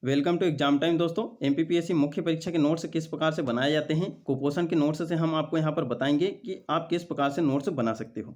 Welcome to exam time दोस्तों। MPPSC मुख्य परीक्षा के नोट्स किस प्रकार से बनाए जाते हैं, कुपोषण के नोट्स से हम आपको यहाँ पर बताएंगे कि आप किस प्रकार से नोट्स बना सकते हो।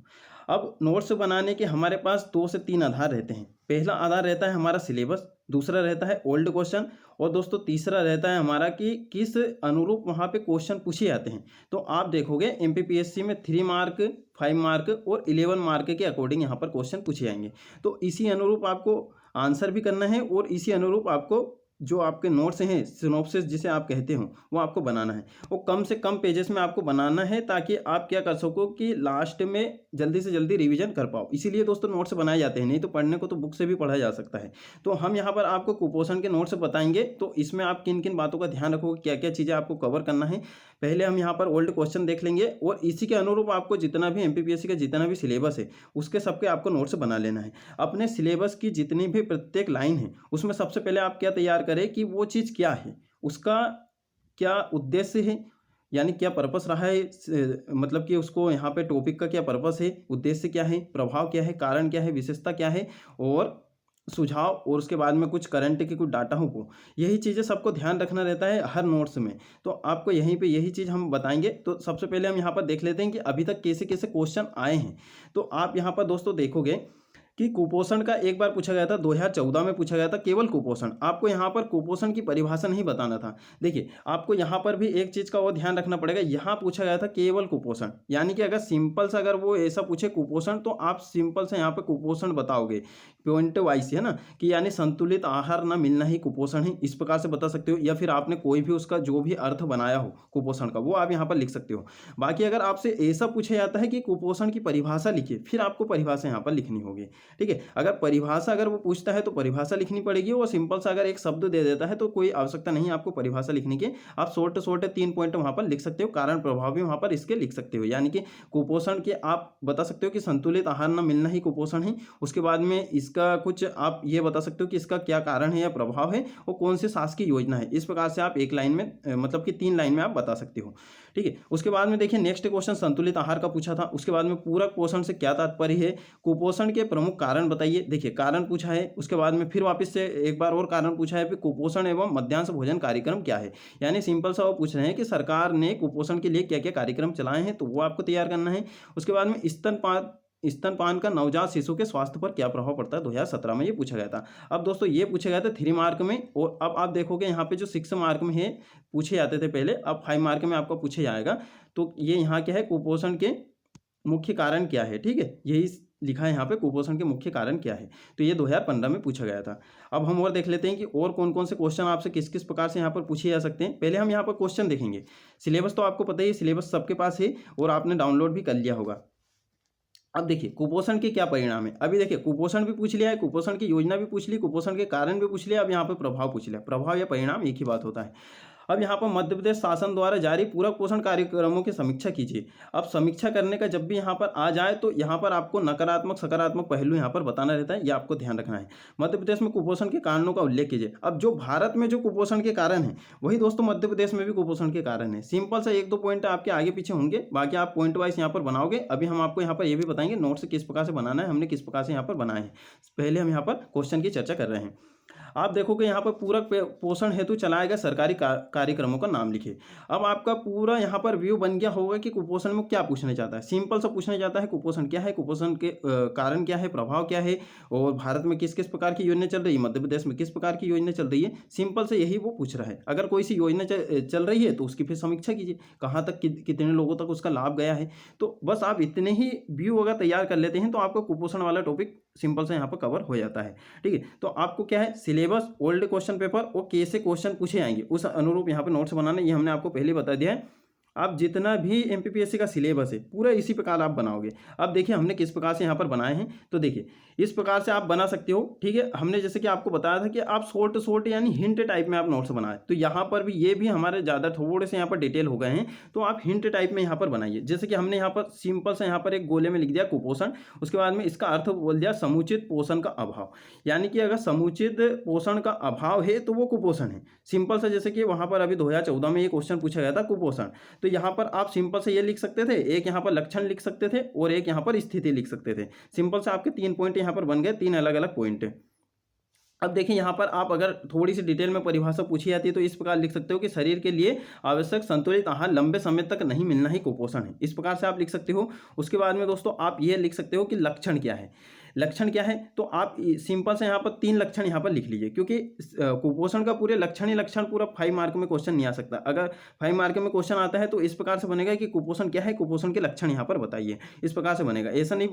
अब नोट्स बनाने के हमारे पास 2 से 3 आधार रहते हैं। पहला आधार रहता है हमारा सिलेबस, दूसरा रहता है ओल्ड क्वेश्चन और दोस्तों तीसरा रहता है हमारा कि किस अनुरूप वहाँ पे क्वेश्चन पूछे जाते हैं। तो आप देखोगे एमपीपीएससी में 3 मार्क, 5 मार्क और 11 मार्क के अकॉर्डिंग यहाँ पर क्वेश्चन पूछे जाएंगे। तो इसी अनुरूप आपको आंसर भी करना है और इसी अनुरूप आपको जो आपके नोट्स हैं, सिनॉप्सिस जिसे आप कहते हो, वो आपको बनाना है। वो कम से कम पेजेस में आपको बनाना है ताकि आप क्या कर सको कि लास्ट में जल्दी से जल्दी रिवीजन कर पाओ। इसीलिए दोस्तों नोट्स बनाए जाते हैं, नहीं तो पढ़ने को तो बुक से भी पढ़ा जा सकता है। तो हम यहाँ पर आपको कुपोषण के नोट्स बताएंगे। तो इसमें आप किन किन बातों का ध्यान रखोगे, क्या क्या चीज़ें आपको कवर करना है। पहले हम यहाँ पर ओल्ड क्वेश्चन देख लेंगे और इसी के अनुरूप आपको जितना भी एमपीपीएससी का जितना भी सिलेबस है उसके सबके आपको नोट्स बना लेना है। अपने सिलेबस की जितनी भी प्रत्येक लाइन है उसमें सबसे पहले आप क्या तैयार करें कि वो चीज़ क्या है, उसका क्या उद्देश्य है, यानी क्या पर्पस रहा है, मतलब कि उसको यहाँ पे टॉपिक का क्या पर्पस है, उद्देश्य क्या है, प्रभाव क्या है, कारण क्या है, विशेषता क्या है और सुझाव, और उसके बाद में कुछ करंट की कुछ डाटा हो। वो यही चीज़ें सबको ध्यान रखना रहता है हर नोट्स में। तो आपको यहीं पे यही चीज़ हम बताएंगे। तो सबसे पहले हम यहाँ पर देख लेते हैं कि अभी तक कैसे कैसे क्वेश्चन आए हैं। तो आप यहाँ पर दोस्तों देखोगे कि कुपोषण का एक बार पूछा गया था, 2014 में पूछा गया था केवल कुपोषण। आपको यहाँ पर कुपोषण की परिभाषा नहीं बताना था। देखिए आपको यहाँ पर भी एक चीज़ का और ध्यान रखना पड़ेगा। यहाँ पूछा गया था केवल कुपोषण, यानी कि अगर सिंपल से अगर वो ऐसा पूछे कुपोषण तो आप सिंपल से यहाँ पर कुपोषण बताओगे पॉइंट वाइज, है ना, कि यानी संतुलित आहार न मिलना ही कुपोषण है, इस प्रकार से बता सकते हो। या फिर आपने कोई भी उसका जो भी अर्थ बनाया हो कुपोषण का वो आप यहाँ पर लिख सकते हो। बाकी अगर आपसे ऐसा पूछा जाता है कि कुपोषण की परिभाषा लिखिए, फिर आपको परिभाषा यहाँ पर लिखनी होगी। ठीक है, अगर परिभाषा अगर वो पूछता है तो परिभाषा लिखनी पड़ेगी। और सिंपल सा अगर एक शब्द दे देता है तो कोई आवश्यकता नहीं आपको परिभाषा लिखने की। आप शॉर्ट 3 पॉइंट वहां पर लिख सकते हो, कारण प्रभाव भी वहां पर इसके लिख सकते हो। यानी कि कुपोषण के आप बता सकते हो कि संतुलित आहार न मिलना ही कुपोषण है। उसके बाद में इसका कुछ आप ये बता सकते हो कि इसका क्या कारण है या प्रभाव है और कौन सी शासकीय योजना है। इस प्रकार से आप एक लाइन में मतलब कि 3 लाइन में आप बता सकते हो। ठीक है, उसके बाद में देखिए नेक्स्ट क्वेश्चन संतुलित आहार का पूछा था। उसके बाद में पूरक पोषण से क्या तात्पर्य है, कुपोषण के प्रमुख कारण बताइए। देखिए कारण पूछा है, उसके बाद में फिर वापस से एक बार और कारण पूछा है कि कुपोषण एवं मध्याह्न भोजन कार्यक्रम क्या है। यानी सिंपल सा वो पूछ रहे हैं कि सरकार ने कुपोषण के लिए क्या क्या कार्यक्रम चलाए हैं, तो वो आपको तैयार करना है। उसके बाद में स्तनपान का नवजात शिशु के स्वास्थ्य पर क्या प्रभाव पड़ता है, 2017 में ये पूछा गया था। अब दोस्तों ये पूछा गया था 3 मार्क में, और अब आप देखोगे यहाँ पे जो 6 मार्क में है पूछे जाते थे पहले, अब 5 मार्क में आपको पूछे जाएगा। तो ये यहाँ क्या है, कुपोषण के मुख्य कारण क्या है। ठीक है, यही लिखा है यहाँ पे, कुपोषण के मुख्य कारण क्या है। तो ये 2015 में पूछा गया था। अब हम और देख लेते हैं कि और कौन कौन से क्वेश्चन आपसे किस किस प्रकार से यहाँ पर पूछे जा सकते हैं। पहले हम यहाँ पर क्वेश्चन देखेंगे। सिलेबस तो आपको पता ही है, सिलेबस सबके पास है और आपने डाउनलोड भी कर लिया होगा। अब देखिए कुपोषण के क्या परिणाम है। अभी देखिए कुपोषण भी पूछ लिया है, कुपोषण की योजना भी पूछ ली, कुपोषण के कारण भी पूछ लिया, अब यहाँ पे प्रभाव पूछ लिया। प्रभाव या परिणाम एक ही बात होता है। अब यहाँ पर मध्य प्रदेश शासन द्वारा जारी पूरक पोषण कार्यक्रमों की समीक्षा कीजिए। अब समीक्षा करने का जब भी यहाँ पर आ जाए तो यहाँ पर आपको नकारात्मक सकारात्मक पहलू यहाँ पर बताना रहता है, ये आपको ध्यान रखना है। मध्य प्रदेश में कुपोषण के कारणों का उल्लेख कीजिए। अब जो भारत में जो कुपोषण के कारण है वही दोस्तों मध्य प्रदेश में भी कुपोषण के कारण है। सिंपल सा 1-2 पॉइंट आपके आगे पीछे होंगे, बाकी आप पॉइंट वाइज यहाँ पर बनाओगे। अभी हम आपको यहाँ पर ये भी बताएंगे नोट्स किस प्रकार से बनाना है, हमने किस प्रकार से यहाँ पर बनाए हैं। पहले हम यहाँ पर क्वेश्चन की चर्चा कर रहे हैं। आप देखोगे यहाँ पर पूरक पोषण हेतु चलाए गए सरकारी कार्यक्रमों का नाम लिखिए। अब आपका पूरा यहाँ पर व्यू बन गया होगा कि कुपोषण में क्या पूछना चाहता है। सिंपल सा पूछना चाहता है कुपोषण क्या है, कुपोषण के कारण क्या है, प्रभाव क्या है, और भारत में किस किस प्रकार की योजना चल रही है, मध्य प्रदेश में किस प्रकार की योजना चल रही है। सिंपल से यही वो पूछ रहा है। अगर कोई सी योजना चल रही है तो उसकी फिर समीक्षा कीजिए, कहाँ तक कितने लोगों तक उसका लाभ गया है। तो बस आप इतने ही व्यू अगर तैयार कर लेते हैं तो आपका कुपोषण वाला टॉपिक सिंपल से यहाँ पर कवर हो जाता है। ठीक है, तो आपको क्या है, सिलेबस, ओल्ड क्वेश्चन पेपर और कैसे क्वेश्चन पूछे जाएंगे उस अनुरूप यहाँ पे नोट्स बनाना, ये हमने आपको पहले बता दिया है। आप जितना भी एमपीपीएससी का सिलेबस है पूरा इसी प्रकार आप बनाओगे। अब देखिए हमने किस प्रकार से यहाँ पर बनाए हैं, तो देखिए इस प्रकार से आप बना सकते हो। ठीक है, हमने जैसे कि आपको बताया था कि आप शॉर्ट यानी हिंट टाइप में आप नोट्स बनाए, तो यहाँ पर भी ये भी हमारे ज़्यादा थोड़े से यहाँ पर डिटेल हो गए हैं, तो आप हिंट टाइप में यहाँ पर बनाइए। जैसे कि हमने यहाँ पर सिंपल से यहाँ पर एक गोले में लिख दिया कुपोषण, उसके बाद में इसका अर्थ बोल दिया समुचित पोषण का अभाव। यानी कि अगर समुचित पोषण का अभाव है तो वो कुपोषण है। सिंपल से जैसे कि वहाँ पर अभी 2014 में ये क्वेश्चन पूछा गया था कुपोषण, तो यहाँ पर आप सिंपल से ये लिख सकते थे, एक यहाँ पर लक्षण लिख सकते थे और एक यहाँ पर स्थिति लिख सकते थे। सिंपल से आपके 3 पॉइंट यहाँ पर बन गए, 3 अलग अलग पॉइंट। अब देखिए यहाँ पर आप अगर थोड़ी सी डिटेल में परिभाषा पूछी जाती है तो इस प्रकार लिख सकते हो कि शरीर के लिए आवश्यक संतुलित आहार लंबे समय तक नहीं मिलना ही कुपोषण है। इस प्रकार से आप लिख सकते हो। उसके बाद में दोस्तों आप ये लिख सकते हो कि लक्षण क्या है। लक्षण क्या है तो आप सिंपल से यहाँ पर 3 लक्षण यहाँ पर लिख लीजिए, क्योंकि कुपोषण का पूरे लक्षण ही लक्षण पूरा 5 मार्क में क्वेश्चन नहीं आ सकता। अगर 5 मार्क में क्वेश्चन आता है तो इस प्रकार से बनेगा कि कुपोषण क्या है, कुपोषण के लक्षण यहाँ पर बताइए। इस प्रकार से बनेगा, ऐसा नहीं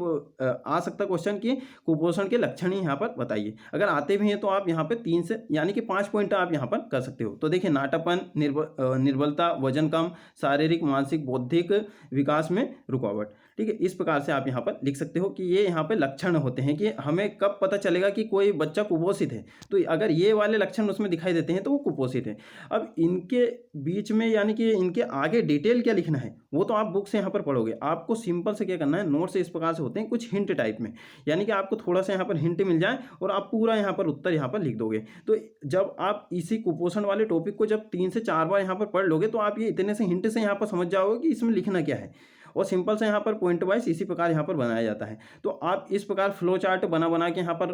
आ सकता क्वेश्चन कि कुपोषण के लक्षण ही यहाँ पर बताइए। अगर आते भी हैं तो आप यहाँ पे 3 से यानी कि 5 पॉइंट आप यहाँ पर कर सकते हो। तो देखिए नाटापन, निर्बलता, वजन कम, शारीरिक मानसिक बौद्धिक विकास में रुकावट। ठीक है, इस प्रकार से आप यहाँ पर लिख सकते हो कि ये यहाँ पे लक्षण होते हैं कि हमें कब पता चलेगा कि कोई बच्चा कुपोषित है। तो अगर ये वाले लक्षण उसमें दिखाई देते हैं तो वो कुपोषित है। अब इनके बीच में यानी कि इनके आगे डिटेल क्या लिखना है वो तो आप बुक से यहाँ पर पढ़ोगे। आपको सिंपल से क्या करना है, नोट से इस प्रकार से होते हैं कुछ हिंट टाइप में, यानी कि आपको थोड़ा सा यहाँ पर हिंट मिल जाए और आप पूरा यहाँ पर उत्तर यहाँ पर लिख दोगे। तो जब आप इसी कुपोषण वाले टॉपिक को जब 3 से 4 बार यहाँ पर पढ़ लोगे तो आप ये इतने से हिंट से यहाँ पर समझ जाओगे कि इसमें लिखना क्या है। और सिंपल से यहाँ पर पॉइंट वाइज इसी प्रकार यहाँ पर बनाया जाता है। तो आप इस प्रकार फ्लो चार्ट बना के यहाँ पर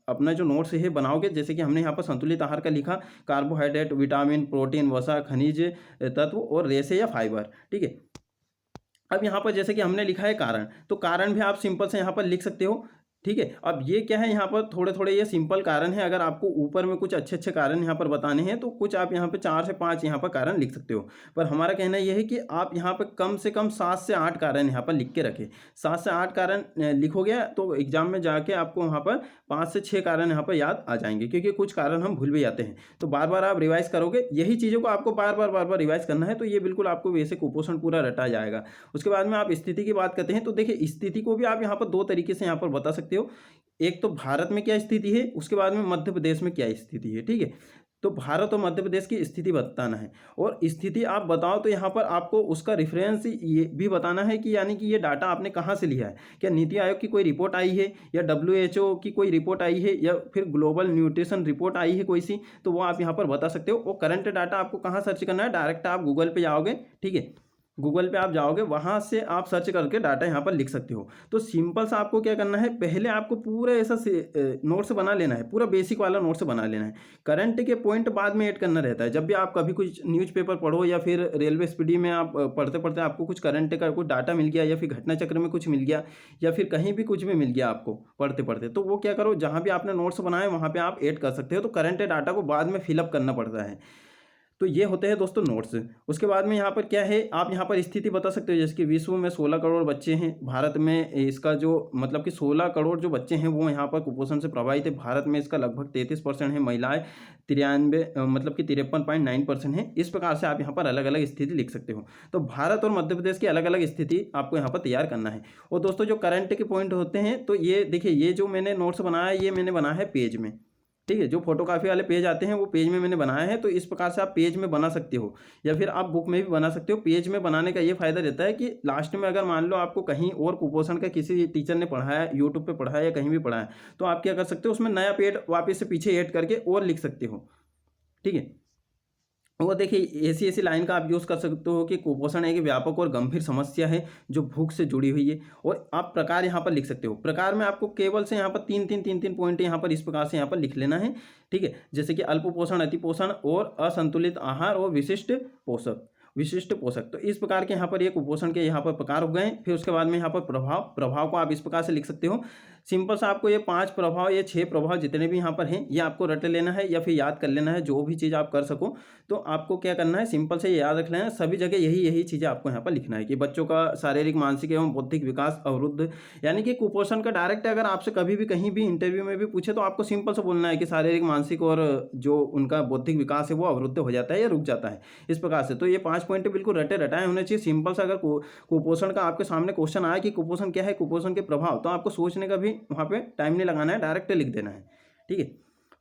अपना जो नोट्स है बनाओगे। जैसे कि हमने यहाँ पर संतुलित आहार का लिखा, कार्बोहाइड्रेट, विटामिन, प्रोटीन, वसा, खनिज तत्व और रेशे या फाइबर। ठीक है, अब यहाँ पर जैसे कि हमने लिखा है कारण, तो कारण भी आप सिंपल से यहाँ पर लिख सकते हो। ठीक है, अब ये क्या है, यहाँ पर थोड़े थोड़े ये सिंपल कारण है। अगर आपको ऊपर में कुछ अच्छे अच्छे कारण यहाँ पर बताने हैं तो कुछ आप यहाँ पे 4 से 5 यहाँ पर कारण लिख सकते हो। पर हमारा कहना यह है कि आप यहाँ पर कम से कम 7 से 8 कारण यहाँ पर लिख के रखें। 7 से 8 कारण लिखोगे तो एग्जाम में जाके आपको वहाँ पर 5 से 6 कारण यहाँ पर याद आ जाएंगे, क्योंकि कुछ कारण हम भूल भी जाते हैं। तो बार बार आप रिवाइज करोगे, यही चीज़ों को आपको बार बार रिवाइज करना है, तो ये बिल्कुल आपको वैसे कुपोषण पूरा रटा जाएगा। उसके बाद में आप स्थिति की बात करते हैं तो देखिए स्थिति को भी आप यहाँ पर 2 तरीके से यहाँ पर बता सकते हो। एक तो भारत में क्या स्थिति है, उसके बाद में मध्य प्रदेश में क्या स्थिति है। ठीक है, तो भारत और मध्य प्रदेश की स्थिति बताना है। और स्थिति आप बताओ तो यहाँ पर आपको उसका रेफरेंस ये भी बताना है कि यानी कि ये डाटा आपने कहाँ से लिया है। क्या नीति आयोग की कोई रिपोर्ट आई है, या WHO की कोई रिपोर्ट आई है, या फिर ग्लोबल न्यूट्रिशन रिपोर्ट आई है कोई सी, तो वो आप यहाँ पर बता सकते हो। और करंट डाटा आपको कहाँ सर्च करना है, डायरेक्ट आप गूगल पे जाओगे। ठीक है, गूगल पे आप जाओगे, वहाँ से आप सर्च करके डाटा यहाँ पर लिख सकते हो। तो सिंपल सा आपको क्या करना है, पहले आपको पूरा ऐसा नोट्स बना लेना है, पूरा बेसिक वाला नोट्स बना लेना है। करंट के पॉइंट बाद में ऐड करना रहता है। जब भी आप कभी कुछ न्यूज़पेपर पढ़ो या फिर रेलवे स्पीडी में आप पढ़ते पढ़ते आपको कुछ करंट का कुछ डाटा मिल गया, या फिर घटना चक्र में कुछ मिल गया, या फिर कहीं भी कुछ भी मिल गया आपको पढ़ते पढ़ते, तो वो क्या करो, जहाँ भी आपने नोट्स बनाए वहाँ पर आप ऐड कर सकते हो। तो करंट डाटा को बाद में फिलअप करना पड़ता है। तो ये होते हैं दोस्तों नोट्स। उसके बाद में यहाँ पर क्या है, आप यहाँ पर स्थिति बता सकते हो। जैसे कि विश्व में 16 करोड़ बच्चे हैं, भारत में इसका जो मतलब कि 16 करोड़ जो बच्चे हैं वो यहाँ पर कुपोषण से प्रभावित है। भारत में इसका लगभग 33% है, महिलाएं 93 मतलब कि 53.9% है। इस प्रकार से आप यहाँ पर अलग अलग स्थिति लिख सकते हो। तो भारत और मध्य प्रदेश की अलग अलग स्थिति आपको यहाँ पर तैयार करना है। और दोस्तों जो करंट के पॉइंट होते हैं, तो ये देखिए, ये जो मैंने नोट्स बनाया है ये मैंने बनाया है पेज में। ठीक है, जो फोटोकॉपी वाले पेज आते हैं वो पेज में मैंने बनाया है। तो इस प्रकार से आप पेज में बना सकते हो, या फिर आप बुक में भी बना सकते हो। पेज में बनाने का ये फायदा रहता है कि लास्ट में अगर मान लो आपको कहीं और कुपोषण का किसी टीचर ने पढ़ाया, यूट्यूब पे पढ़ाया या कहीं भी पढ़ाया, तो आप क्या कर सकते हो, उसमें नया पेज वापस से पीछे ऐड करके और लिख सकते हो। ठीक है, वो देखिए ऐसी लाइन का आप यूज़ कर सकते हो कि कुपोषण एक व्यापक और गंभीर समस्या है जो भूख से जुड़ी हुई है। और आप प्रकार यहाँ पर लिख सकते हो। प्रकार में आपको केवल से यहाँ पर तीन पॉइंट यहाँ पर इस प्रकार से यहाँ पर लिख लेना है। ठीक है, जैसे कि अल्प पोषण, अति पोषण और असंतुलित आहार और विशिष्ट पोषक। तो इस प्रकार के यहाँ पर ये कुपोषण के यहाँ पर प्रकार हो गए। फिर उसके बाद में यहाँ पर प्रभाव को आप इस प्रकार से लिख सकते हो। सिंपल सा आपको ये 5 प्रभाव, ये 6 प्रभाव जितने भी यहाँ पर हैं, ये आपको रट लेना है या फिर याद कर लेना है। जो भी चीज़ आप कर सको तो आपको क्या करना है, सिंपल से याद रख लेना है। सभी जगह यही चीज़ें आपको यहाँ पर लिखना है कि बच्चों का शारीरिक, मानसिक एवं बौद्धिक विकास अवरुद्ध। यानी कि कुपोषण का डायरेक्ट अगर आपसे कभी भी कहीं भी इंटरव्यू में भी पूछे तो आपको सिंपल से बोलना है कि शारीरिक, मानसिक और जो उनका बौद्धिक विकास है वो अवरुद्ध हो जाता है या रुक जाता है, इस प्रकार से। तो ये 5 पॉइंट बिल्कुल रटाए होने चाहिए। सिंपल सा अगर कुपोषण का आपके सामने क्वेश्चन आया कि कुपोषण क्या है, कुपोषण के प्रभाव, तो आपको सोचने का भी वहाँ पे टाइम नहीं लगाना है, डायरेक्ट लिख देना है। ठीक है,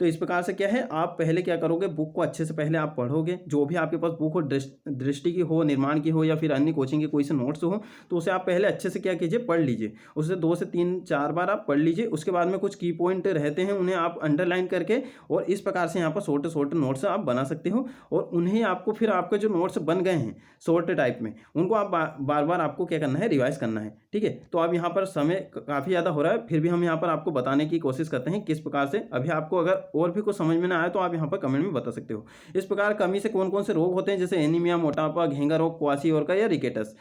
तो इस प्रकार से क्या है, आप पहले क्या करोगे, बुक को अच्छे से पहले आप पढ़ोगे। जो भी आपके पास बुक हो, दृष्टि की हो, निर्माण की हो, या फिर अन्य कोचिंग के कोई से नोट्स हो, तो उसे आप पहले अच्छे से क्या कीजिए, पढ़ लीजिए। उसे 2 से 3-4 बार आप पढ़ लीजिए। उसके बाद में कुछ की पॉइंट रहते हैं उन्हें आप अंडरलाइन करके, और इस प्रकार से यहाँ पर छोटे नोट्स आप बना सकते हो। और उन्हें आपको फिर आपके जो नोट्स बन गए हैं शॉर्ट टाइप में, उनको आप बार बार आपको क्या करना है, रिवाइज करना है। ठीक है, तो अब यहाँ पर समय काफ़ी ज़्यादा हो रहा है, फिर भी हम यहाँ पर आपको बताने की कोशिश करते हैं किस प्रकार से। अभी आपको अगर और भी कुछ समझ में ना आए तो आप यहाँ पर कमेंट में बता सकते हो। इस प्रकार कमी से कौन कौन से रोग होते हैं, जैसे एनीमिया, मोटापा, घेंगा रोग, क्वाशियोरका या रिकेटस।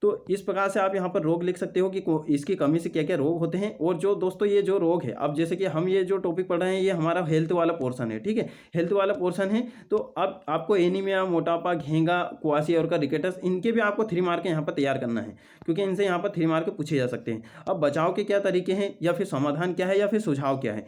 तो इस प्रकार से आप यहाँ पर रोग लिख सकते हो कि इसकी कमी से क्या क्या रोग होते हैं। और जो दोस्तों ये जो रोग है, अब जैसे कि हम ये जो टॉपिक पढ़ रहे हैं ये हमारा हेल्थ वाला पोर्शन है, ठीक है, हेल्थ वाला पोर्शन है। तो अब आपको एनीमिया, मोटापा, घेंगा, क्वाशियोरका, रिकेटस, इनके भी आपको 3 मार्क यहाँ पर तैयार करना है, क्योंकि इनसे यहाँ पर 3 मार्क पूछे जा सकते हैं। अब बचाव के क्या तरीके हैं, या फिर समाधान क्या है, या फिर सुझाव क्या है,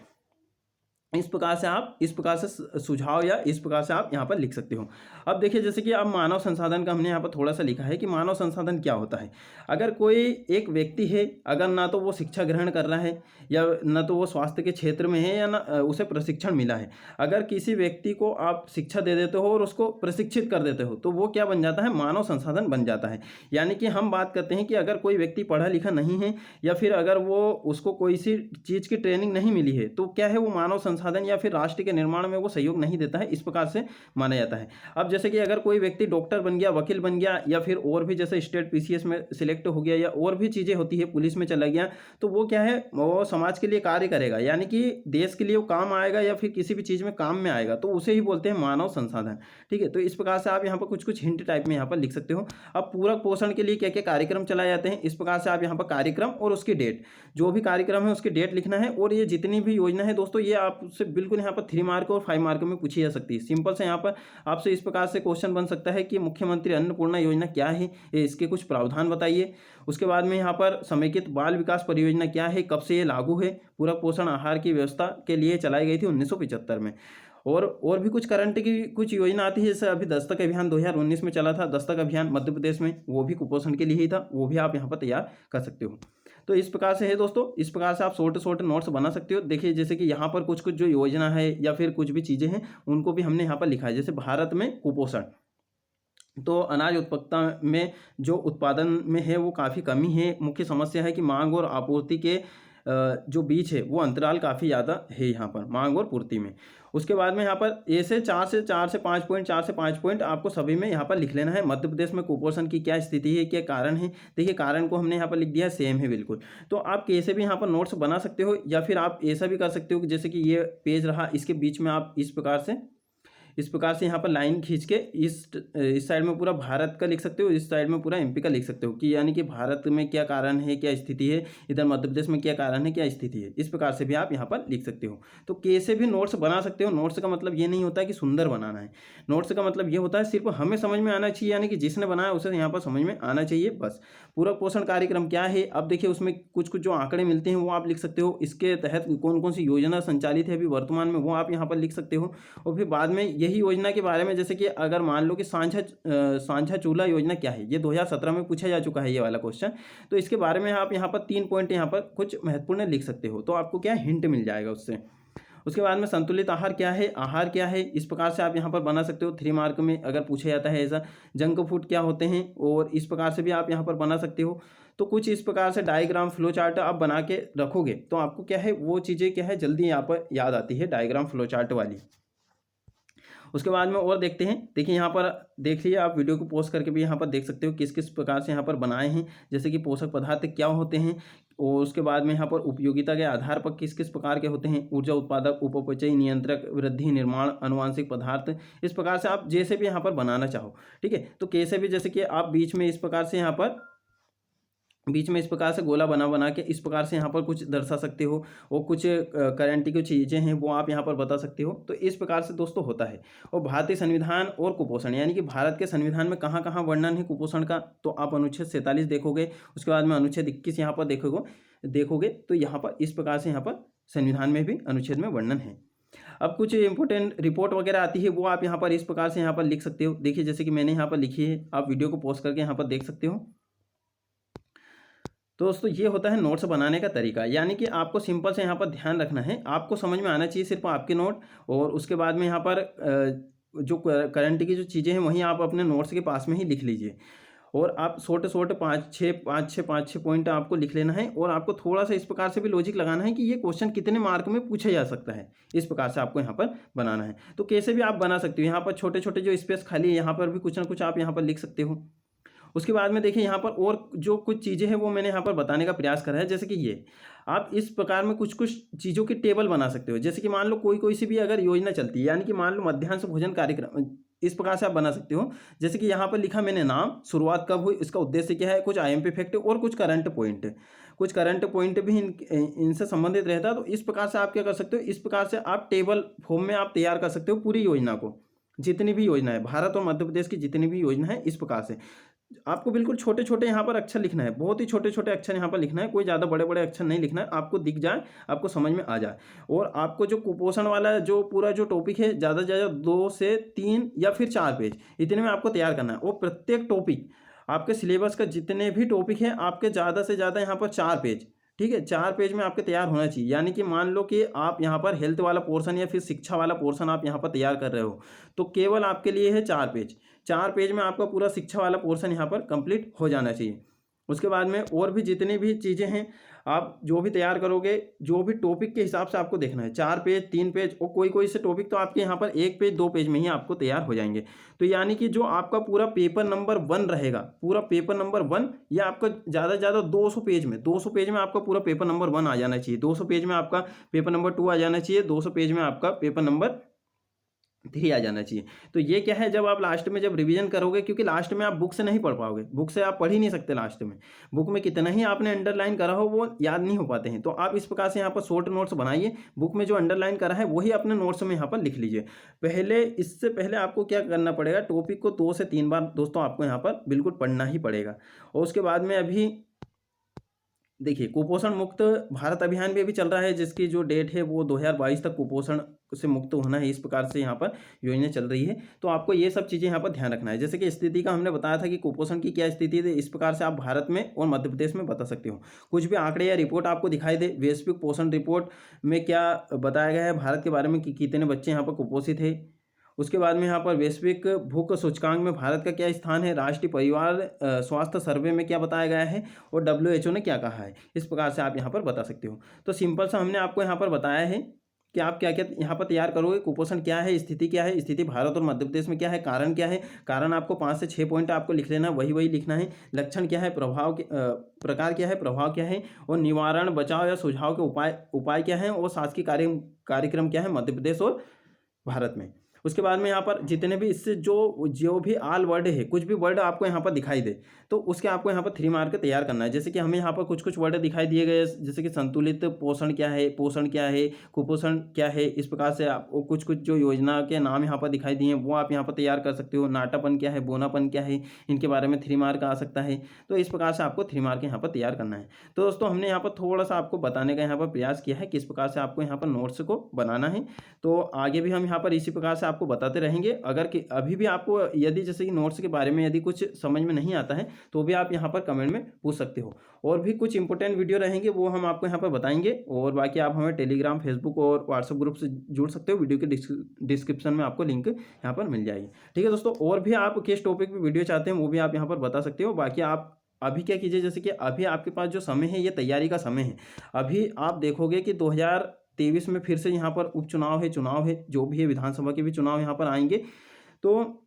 इस प्रकार से आप इस प्रकार से सुझाव या इस प्रकार से आप यहाँ पर लिख सकते हो। अब देखिए, जैसे कि अब मानव संसाधन का हमने यहाँ पर थोड़ा सा लिखा है कि मानव संसाधन क्या होता है। अगर कोई एक व्यक्ति है, अगर ना तो वो शिक्षा ग्रहण कर रहा है, या ना तो वो स्वास्थ्य के क्षेत्र में है, या ना उसे प्रशिक्षण मिला है, अगर किसी व्यक्ति को आप शिक्षा दे देते हो और उसको प्रशिक्षित कर देते हो, तो वो क्या बन जाता है, मानव संसाधन बन जाता है। यानी कि हम बात करते हैं कि अगर कोई व्यक्ति पढ़ा लिखा नहीं है, या फिर अगर वो उसको कोई सी चीज़ की ट्रेनिंग नहीं मिली है, तो क्या है, वो मानव संसाधन या फिर राष्ट्र के निर्माण में वो सहयोग नहीं देता है, इस प्रकार से माना जाता है। अब जैसे कि अगर कोई व्यक्ति डॉक्टर बन गया, वकील बन गया, या फिर और भी जैसे स्टेट पीसीएस में सिलेक्ट हो गया, या और भी चीज़ें होती है, पुलिस में चला गया, तो वो क्या है, वो समाज के लिए कार्य करेगा, यानी कि देश के लिए वो काम आएगा, या फिर किसी भी चीज़ में काम में आएगा, तो उसे ही बोलते हैं मानव संसाधन, ठीक है। तो इस प्रकार से आप यहाँ पर कुछ कुछ हिंट टाइप में यहाँ पर लिख सकते हो। अब पूरक पोषण के लिए क्या क्या कार्यक्रम चलाए जाते हैं, इस प्रकार से आप यहाँ पर कार्यक्रम और उसकी डेट, जो भी कार्यक्रम है उसकी डेट लिखना है। और ये जितनी भी योजना है दोस्तों, ये आपसे बिल्कुल यहाँ पर 3 मार्क और 5 मार्क में पूछी जा सकती है। सिंपल से यहाँ पर आपसे इस प्रकार से क्वेश्चन बन सकता है कि मुख्यमंत्री अन्नपूर्णा योजना क्या है, इसके कुछ प्रावधान बताइए। उसके बाद में यहाँ पर समेकित बाल विकास परियोजना क्या है, कब से ये लागू है, पूरक पोषण आहार की व्यवस्था के लिए चलाई गई थी 1975 में। और भी कुछ करंट की कुछ योजना आती है, जैसे अभी दस्तक अभियान 2019 में चला था, दस्तक अभियान मध्य प्रदेश में, वो भी कुपोषण के लिए ही था, वो भी आप यहाँ पर तैयार कर सकते हो। तो इस प्रकार से है दोस्तों, इस प्रकार से आप छोटे नोट्स बना सकते हो। देखिए, जैसे कि यहाँ पर कुछ कुछ जो योजना है या फिर कुछ भी चीज़ें हैं, उनको भी हमने यहाँ पर लिखा है। जैसे भारत में कुपोषण, तो अनाज उत्पादकता में जो उत्पादन में है वो काफ़ी कमी है। मुख्य समस्या है कि मांग और आपूर्ति के जो बीच है वो अंतराल काफ़ी ज़्यादा है यहाँ पर मांग और पूर्ति में। उसके बाद में यहाँ पर ए से 4 से 5 पॉइंट, 4 से 5 पॉइंट आपको सभी में यहाँ पर लिख लेना है। मध्य प्रदेश में कुपोषण की क्या स्थिति है, क्या कारण है। देखिए, कारण को हमने यहाँ पर लिख दिया, सेम है बिल्कुल। तो आप कैसे भी यहाँ पर नोट्स बना सकते हो, या फिर आप ऐसा भी कर सकते हो कि जैसे कि ये पेज रहा, इसके बीच में आप इस प्रकार से यहाँ पर लाइन खींच के इस साइड में पूरा भारत का लिख सकते हो, इस साइड में पूरा एमपी का लिख सकते हो, कि यानी कि भारत में क्या कारण है, क्या स्थिति है, इधर मध्य प्रदेश में क्या कारण है, क्या स्थिति है। इस प्रकार से भी आप यहाँ पर लिख सकते हो। तो कैसे भी नोट्स बना सकते हो। नोट्स का मतलब ये नहीं होता है कि सुंदर बनाना है, नोट्स का मतलब ये होता है सिर्फ हमें समझ में आना चाहिए, यानी कि जिसने बनाया उसे यहाँ पर समझ में आना चाहिए, बस। पूरक पोषण कार्यक्रम क्या है, अब देखिए उसमें कुछ कुछ जो आंकड़े मिलते हैं वो आप लिख सकते हो। इसके तहत कौन कौन सी योजना संचालित है अभी वर्तमान में, वो आप यहाँ पर लिख सकते हो। और फिर बाद में यही योजना के बारे में, जैसे कि अगर मान लो कि सांझा चूल्हा योजना क्या है, ये 2017 में पूछा जा चुका है ये वाला क्वेश्चन, तो इसके बारे में आप यहाँ पर 3 पॉइंट यहाँ पर कुछ महत्वपूर्ण लिख सकते हो, तो आपको क्या हिंट मिल जाएगा उससे। उसके बाद में संतुलित आहार क्या है, इस प्रकार से आप यहाँ पर बना सकते हो। 3 मार्क में अगर पूछा जाता है ऐसा। जंक फूड क्या होते हैं, और इस प्रकार से भी आप यहाँ पर बना सकते हो। तो कुछ इस प्रकार से डायग्राम, फ्लो चार्ट आप बना के रखोगे तो आपको क्या है, वो चीज़ें क्या है जल्दी यहाँ पर याद आती है, डायग्राम फ्लो चार्ट वाली। उसके बाद में और देखते हैं। देखिए, यहाँ पर देख लीजिए, आप वीडियो को पॉज करके भी यहाँ पर देख सकते हो किस किस प्रकार से यहाँ पर बनाए हैं, जैसे कि पोषक पदार्थ क्या होते हैं, और उसके बाद में यहाँ पर उपयोगिता के आधार पर किस किस प्रकार के होते हैं, ऊर्जा उत्पादक, उपपचयी नियंत्रक, वृद्धि निर्माण, अनुवांशिक पदार्थ। इस प्रकार से आप जैसे भी यहाँ पर बनाना चाहो, ठीक है। तो कैसे भी, जैसे कि आप बीच में इस प्रकार से यहाँ पर इस प्रकार से गोला बना के इस प्रकार से यहाँ पर कुछ दर्शा सकते हो, और कुछ करंट की कुछ चीज़ें हैं वो आप यहाँ पर बता सकते हो। तो इस प्रकार से दोस्तों होता है। और भारतीय संविधान और कुपोषण, यानी कि भारत के संविधान में कहाँ कहाँ वर्णन है कुपोषण का, तो आप अनुच्छेद 47 देखोगे, उसके बाद में अनुच्छेद 21 यहाँ पर देखोगे तो यहाँ पर इस प्रकार से यहाँ पर संविधान में भी अनुच्छेद में वर्णन है। अब कुछ इंपॉर्टेंट रिपोर्ट वगैरह आती है, वो आप यहाँ पर इस प्रकार से यहाँ पर लिख सकते हो। देखिए, जैसे कि मैंने यहाँ पर लिखी है, आप वीडियो को पॉज करके यहाँ पर देख सकते हो। तो दोस्तों, ये होता है नोट्स बनाने का तरीका, यानी कि आपको सिंपल से यहाँ पर ध्यान रखना है, आपको समझ में आना चाहिए सिर्फ आपके नोट। और उसके बाद में यहाँ पर जो करंट की जो चीज़ें हैं वहीं आप अपने नोट्स के पास में ही लिख लीजिए। और आप छोटे 5-6 पॉइंट आपको लिख लेना है। और आपको थोड़ा सा इस प्रकार से भी लॉजिक लगाना है कि ये क्वेश्चन कितने मार्क में पूछा जा सकता है, इस प्रकार से आपको यहाँ पर बनाना है। तो कैसे भी आप बना सकते हो, यहाँ पर छोटे छोटे जो स्पेस खाली है यहाँ पर भी कुछ ना कुछ आप यहाँ पर लिख सकते हो। उसके बाद में देखिए यहाँ पर और जो कुछ चीज़ें हैं वो मैंने यहाँ पर बताने का प्रयास करा है, जैसे कि ये आप इस प्रकार में कुछ कुछ चीज़ों की टेबल बना सकते हो। जैसे कि मान लो कोई कोई सी भी अगर योजना चलती है, यानी कि मान लो मध्याह्न भोजन कार्यक्रम, इस प्रकार से आप बना सकते हो। जैसे कि यहाँ पर लिखा मैंने नाम, शुरुआत कब हुई, इसका उद्देश्य क्या है, कुछ आईएमपी फैक्ट और कुछ करंट पॉइंट, कुछ करंट पॉइंट भी इनसे संबंधित रहता है। तो इस प्रकार से आप क्या कर सकते हो, इस प्रकार से आप टेबल फॉर्म में आप तैयार कर सकते हो पूरी योजना को, जितनी भी योजना है भारत और मध्य प्रदेश की जितनी भी योजना है। इस प्रकार से आपको बिल्कुल छोटे छोटे यहाँ पर अक्षर लिखना है, बहुत ही छोटे छोटे अक्षर यहाँ पर लिखना है, कोई ज़्यादा बड़े बड़े अक्षर नहीं लिखना है, आपको दिख जाए, आपको समझ में आ जाए। और आपको जो कुपोषण वाला जो पूरा जो टॉपिक है, ज़्यादा से ज़्यादा 2 से 3 या फिर 4 पेज इतने में आपको तैयार करना है। और प्रत्येक टॉपिक आपके सिलेबस का जितने भी टॉपिक है, आपके ज़्यादा से ज़्यादा यहाँ पर 4 पेज, ठीक है, 4 पेज में आपके तैयार होना चाहिए। यानी कि मान लो कि आप यहाँ पर हेल्थ वाला पोर्शन या फिर शिक्षा वाला पोर्शन आप यहाँ पर तैयार कर रहे हो, तो केवल आपके लिए है 4 पेज। 4 पेज में आपका पूरा शिक्षा वाला पोर्शन यहाँ पर कंप्लीट हो जाना चाहिए। उसके बाद में और भी जितनी भी चीज़ें हैं, आप जो भी तैयार करोगे, जो भी टॉपिक के हिसाब से आपको देखना है, 4 पेज 3 पेज, और कोई कोई से टॉपिक तो आपके यहाँ पर 1 पेज 2 पेज में ही आपको तैयार हो जाएंगे। तो यानी कि जो आपका पूरा पेपर नंबर 1 रहेगा, पूरा पेपर नंबर 1 या आपका ज़्यादा से ज़्यादा 200 पेज में, 200 पेज में आपका पूरा पेपर नंबर 1 आ जाना चाहिए, 200 पेज में आपका पेपर नंबर 2 आ जाना चाहिए, 200 पेज में आपका पेपर नंबर 3 आ जाना चाहिए। तो ये क्या है, जब आप लास्ट में जब रिवीजन करोगे, क्योंकि लास्ट में आप बुक से नहीं पढ़ पाओगे, बुक से आप पढ़ ही नहीं सकते लास्ट में, बुक में कितना ही आपने अंडरलाइन करा हो वो याद नहीं हो पाते हैं। तो आप इस प्रकार से यहाँ पर शॉर्ट नोट्स बनाइए, बुक में जो अंडरलाइन करा है वही अपने नोट्स में यहाँ पर लिख लीजिए। पहले इससे पहले आपको क्या करना पड़ेगा, टॉपिक को 2 से 3 बार दोस्तों आपको यहाँ पर बिल्कुल पढ़ना ही पड़ेगा। और उसके बाद में अभी देखिए, कुपोषण मुक्त भारत अभियान भी अभी चल रहा है, जिसकी जो डेट है वो 2022 तक कुपोषण से मुक्त होना है, इस प्रकार से यहाँ पर योजना चल रही है। तो आपको ये सब चीज़ें यहाँ पर ध्यान रखना है। जैसे कि स्थिति का हमने बताया था कि कुपोषण की क्या स्थिति है, इस प्रकार से आप भारत में और मध्य प्रदेश में बता सकते हो। कुछ भी आंकड़े या रिपोर्ट आपको दिखाई दे, वैश्विक पोषण रिपोर्ट में क्या बताया गया है भारत के बारे में कि कितने बच्चे यहाँ पर कुपोषित है। उसके बाद में यहाँ पर वैश्विक भूख सूचकांक में भारत का क्या स्थान है, राष्ट्रीय परिवार स्वास्थ्य सर्वे में क्या बताया गया है, और WHO ने क्या कहा है। इस प्रकार से आप यहाँ पर बता सकते हो। तो सिंपल सा हमने आपको यहाँ पर बताया है कि आप क्या क्या यहाँ पर तैयार करोगे, कुपोषण क्या है, स्थिति क्या है, स्थिति भारत और मध्य प्रदेश में क्या है, कारण क्या है, कारण आपको 5 से 6 पॉइंट आपको लिख लेना, वही लिखना है, लक्षण क्या है, प्रभाव प्रकार क्या है, प्रभाव क्या है, और निवारण बचाव या सुझाव के उपाय क्या है, और शासकीय कार्यक्रम क्या है मध्य प्रदेश और भारत में। उसके बाद में यहाँ पर जितने भी इससे जो भी आल वर्ड है, कुछ भी वर्ड आपको यहाँ पर दिखाई दे, तो उसके आपको यहाँ पर 3 मार्क तैयार करना है। जैसे कि हमें यहाँ पर कुछ कुछ वर्ड दिखाई दिए गए, जैसे कि संतुलित पोषण क्या है, पोषण क्या है, कुपोषण क्या है, इस प्रकार से आपको कुछ कुछ जो योजना के नाम यहाँ पर दिखाई दिए हैं वो आप यहाँ पर तैयार कर सकते हो। नाटापन क्या है, बोनापन क्या है, इनके बारे में 3 मार्क आ सकता है। तो इस प्रकार से आपको 3 मार्क यहाँ पर तैयार करना है। तो दोस्तों हमने यहाँ पर थोड़ा सा आपको बताने का यहाँ पर प्रयास किया है किस प्रकार से आपको यहाँ पर नोट्स को बनाना है। तो आगे भी हम यहाँ पर इसी प्रकार से आपको बताते रहेंगे। अगर कि अभी भी आपको यदि जैसे कि नोट्स के बारे में यदि कुछ समझ में नहीं आता है तो भी आप यहाँ पर कमेंट में पूछ सकते हो। और भी कुछ इंपॉर्टेंट वीडियो रहेंगे वो हम आपको यहाँ पर बताएंगे। और बाकी आप हमें टेलीग्राम, फेसबुक और व्हाट्सएप ग्रुप से जुड़ सकते हो। वीडियो के डिस्क्रिप्शन में आपको लिंक यहाँ पर मिल जाएगी। ठीक है दोस्तों, और भी आप किस टॉपिक पर वीडियो चाहते हैं वो भी आप यहाँ पर बता सकते हो। बाकी आप अभी क्या कीजिए, जैसे कि अभी आपके पास जो समय है ये तैयारी का समय है। अभी आप देखोगे कि 2023 में फिर से यहाँ पर उपचुनाव है, चुनाव है, जो भी है विधानसभा के भी चुनाव यहाँ पर आएंगे। तो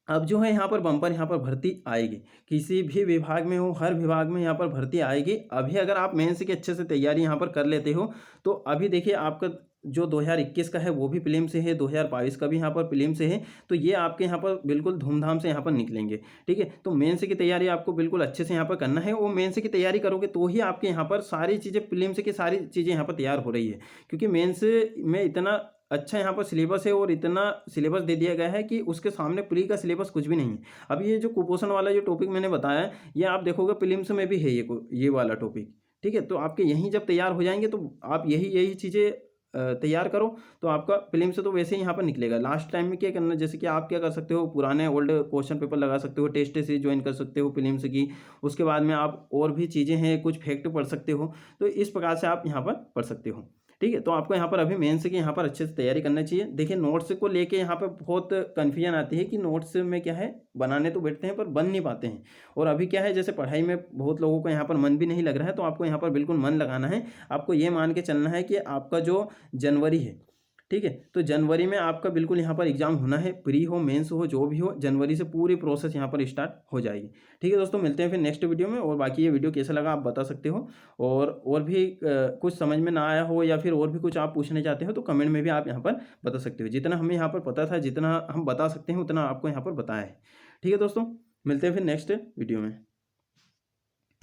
अब जो है यहाँ पर बम्पर यहाँ पर भर्ती आएगी, किसी भी विभाग में हो, हर विभाग में यहाँ पर भर्ती आएगी। अभी अगर आप मेंस की अच्छे से तैयारी यहाँ पर कर लेते हो तो अभी देखिए आपका जो 2021 का है वो भी प्रीलिम्स से है, 2022 का भी यहाँ पर प्रीलिम्स से है। तो ये आपके यहाँ पर बिल्कुल धूमधाम से यहाँ पर निकलेंगे। ठीक है, तो मेंस की तैयारी आपको बिल्कुल अच्छे से यहाँ पर करना है। वो मेंस की तैयारी करोगे तो ही आपके यहाँ पर सारी चीज़ें, प्रीलिम्स की सारी चीज़ें यहाँ पर तैयार हो रही है। क्योंकि मेंस में इतना अच्छा यहाँ पर सिलेबस है और इतना सिलेबस दे दिया गया है कि उसके सामने प्री का सिलेबस कुछ भी नहीं है। अब ये जो कुपोषण वाला जो टॉपिक मैंने बताया है ये आप देखोगे प्रीलिम्स में भी है ये वाला टॉपिक। ठीक है, तो आपके यहीं जब तैयार हो जाएंगे तो आप यही चीज़ें तैयार करो तो आपका प्रीलिम्स से तो वैसे ही यहाँ पर निकलेगा। लास्ट टाइम में क्या करना, जैसे कि आप क्या कर सकते हो, पुराने ओल्ड क्वेश्चन पेपर लगा सकते हो, टेस्ट सीरीज ज्वाइन कर सकते हो प्रीलिम्स की। उसके बाद में आप और भी चीज़ें हैं, कुछ फैक्ट पढ़ सकते हो। तो इस प्रकार से आप यहाँ पर पढ़ सकते हो। ठीक है, तो आपको यहाँ पर अभी मेंस की यहाँ पर अच्छे से तैयारी करना चाहिए। देखिए नोट्स को लेके यहाँ पर बहुत कन्फ्यूजन आती है कि नोट्स में क्या है, बनाने तो बैठते हैं पर बन नहीं पाते हैं। और अभी क्या है, जैसे पढ़ाई में बहुत लोगों को यहाँ पर मन भी नहीं लग रहा है, तो आपको यहाँ पर बिल्कुल मन लगाना है। आपको ये मान के चलना है कि आपका जो जनवरी है, ठीक है। तो जनवरी में आपका बिल्कुल यहाँ पर एग्जाम होना है, प्री हो मेंस हो जो भी हो, जनवरी से पूरी प्रोसेस यहाँ पर स्टार्ट हो जाएगी। ठीक है दोस्तों, मिलते हैं फिर नेक्स्ट वीडियो में। और बाकी ये वीडियो कैसा लगा आप बता सकते हो, और भी कुछ समझ में ना आया हो या फिर और भी कुछ आप पूछना चाहते हो तो कमेंट में भी आप यहाँ पर बता सकते हो। जितना हमें यहाँ पर पता था, जितना हम बता सकते हैं उतना आपको यहाँ पर बताया है। ठीक है दोस्तों, मिलते हैं फिर नेक्स्ट वीडियो में।